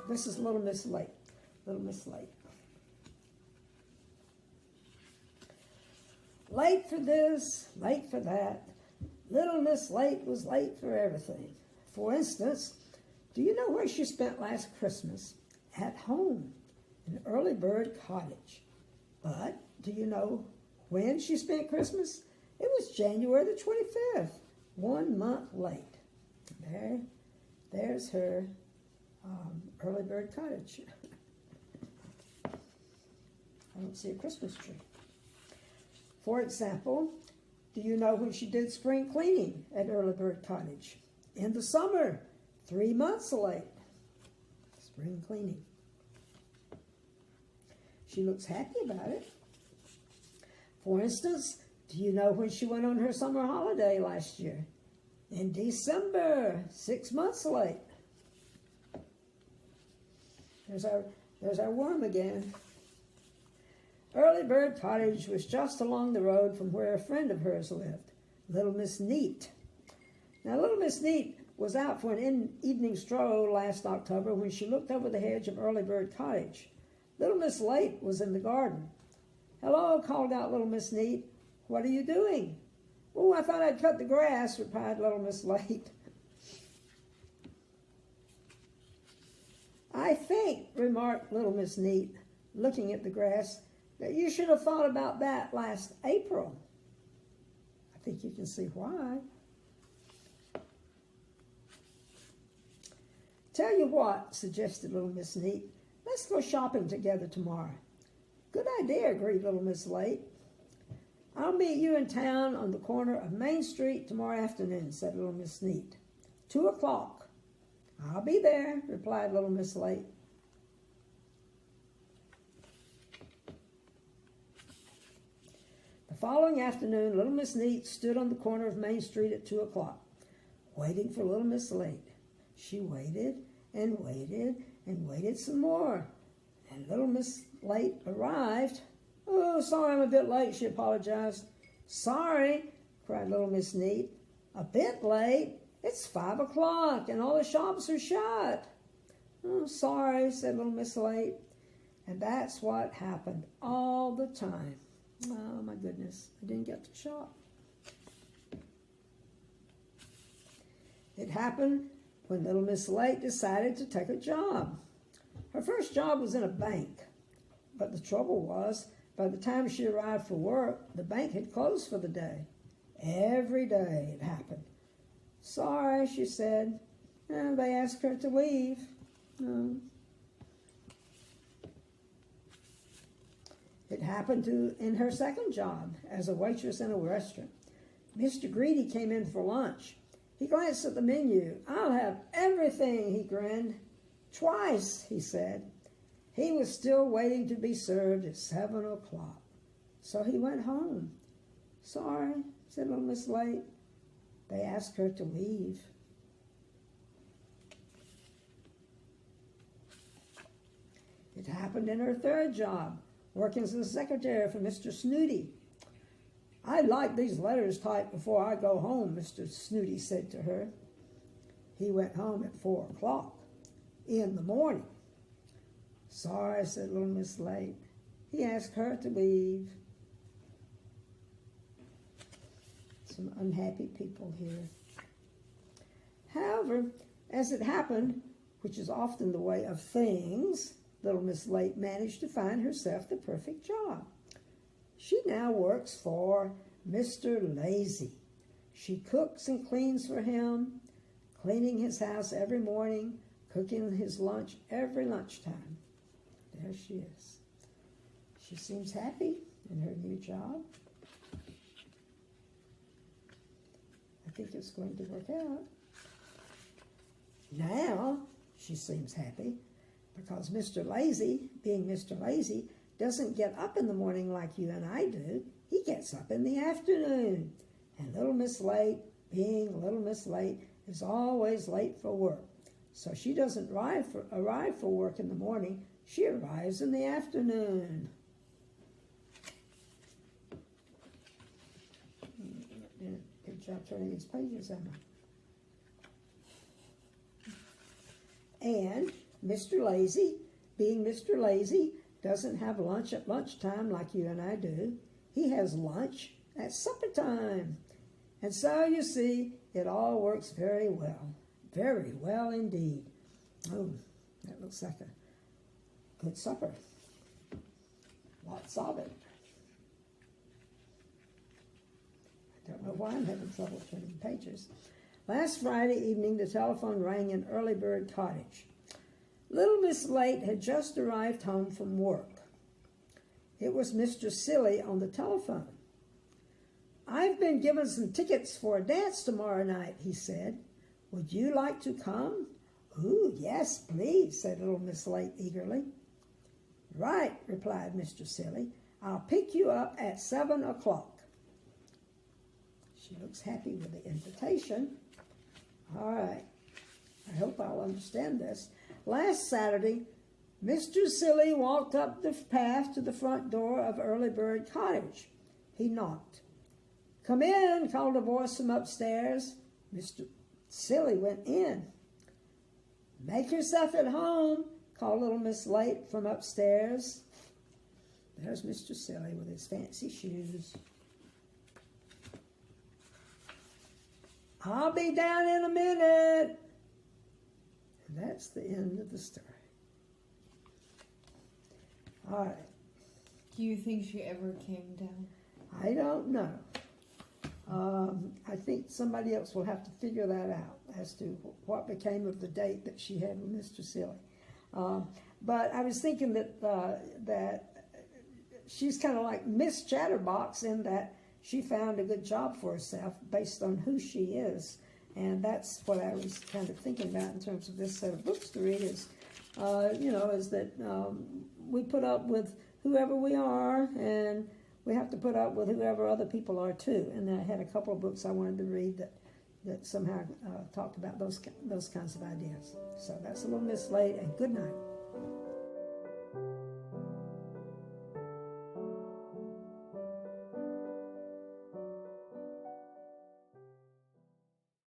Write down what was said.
This is Little Miss Late. Little Miss Late. Late for this, late for that. Little Miss Late was late for everything. For instance, do you know where she spent last Christmas? At home, in Early Bird Cottage. But do you know when she spent Christmas? It was January the 25th, 1 month late. There's her Early Bird Cottage. I don't see a Christmas tree. For example, do you know when she did spring cleaning at Early Bird Cottage? In the summer, 3 months late. Spring cleaning. She looks happy about it. For instance, do you know when she went on her summer holiday last year? In December, 6 months late. There's our worm again. Early Bird Cottage was just along the road from where a friend of hers lived, Little Miss Neat. Now, Little Miss Neat was out for an evening stroll last October when she looked over the hedge of Early Bird Cottage. Little Miss Late was in the garden. "Hello," called out Little Miss Neat. "What are you doing?" "Oh, I thought I'd cut the grass," replied Little Miss Late. "I think," remarked Little Miss Neat, looking at the grass, "that you should have thought about that last April." I think you can see why. "Tell you what," suggested Little Miss Neat, "let's go shopping together tomorrow." "Good idea," agreed Little Miss Late. "I'll meet you in town on the corner of Main Street tomorrow afternoon," said Little Miss Neat. 2 o'clock. "I'll be there," replied Little Miss Late. The following afternoon, Little Miss Neat stood on the corner of Main Street at 2 o'clock, waiting for Little Miss Late. She waited and waited and waited some more, and Little Miss Late arrived. "Oh, sorry I'm a bit late," she apologized. "Sorry," cried Little Miss Neat. "A bit late? It's 5 o'clock and all the shops are shut." "Oh, sorry," said Little Miss Late. And that's what happened all the time. Oh, my goodness, I didn't get to shop. It happened when Little Miss Late decided to take a job. Her first job was in a bank, but the trouble was, by the time she arrived for work, the bank had closed for the day. Every day it happened. "Sorry," she said. And they asked her to leave. It happened in her second job as a waitress in a restaurant. Mr. Greedy came in for lunch. He glanced at the menu. "I'll have everything," he grinned. "Twice," he said. He was still waiting to be served at 7 o'clock. So he went home. "Sorry," said Little Miss Late. They asked her to leave. It happened in her third job, working as a secretary for Mr. Snooty. "I like these letters typed before I go home," Mr. Snooty said to her. He went home at 4 o'clock in the morning. "Sorry," said Little Miss Late. He asked her to leave. Some unhappy people here. However, as it happened, which is often the way of things, Little Miss Late managed to find herself the perfect job. She now works for Mr. Lazy. She cooks and cleans for him, cleaning his house every morning, cooking his lunch every lunchtime. There she is. She seems happy in her new job. I think it's going to work out. Now she seems happy because Mr. Lazy, being Mr. Lazy, doesn't get up in the morning like you and I do. He gets up in the afternoon. And Little Miss Late, being Little Miss Late, is always late for work. So she doesn't arrive for work in the morning. She arrives in the afternoon. Good job turning these pages, Emma. And Mr. Lazy, being Mr. Lazy, doesn't have lunch at lunchtime like you and I do. He has lunch at supper time. And so you see, it all works very well indeed. Oh, that looks like a good supper. Lots of it. I don't know why I'm having trouble turning pages. Last Friday evening, the telephone rang in Early Bird Cottage. Little Miss Late had just arrived home from work. It was Mr. Silly on the telephone. I've been given some tickets for a dance tomorrow night, he said. Would you like to come? Ooh, yes, please, said little Miss Late eagerly. Right, replied Mr. Silly. I'll pick you up at 7 o'clock. She looks happy with the invitation. All right, I hope I'll understand this. Last Saturday, Mr. Silly walked up the path to the front door of Early Bird Cottage. He knocked. Come in, called a voice from upstairs. Mr. Silly went in. Make yourself at home, called little Miss Late from upstairs. There's Mr. Silly with his fancy shoes. I'll be down in a minute. And that's the end of the story. All right. Do you think she ever came down? I don't know. I think somebody else will have to figure that out as to what became of the date that she had with Mr. Silly. But I was thinking that she's kind of like Miss Chatterbox in that she found a good job for herself based on who she is. And that's what I was kind of thinking about in terms of this set of books to read is that we put up with whoever we are, and we have to put up with whoever other people are too. And I had a couple of books I wanted to read that somehow talked about those kinds of ideas. So that's a little Miss Late, and good night.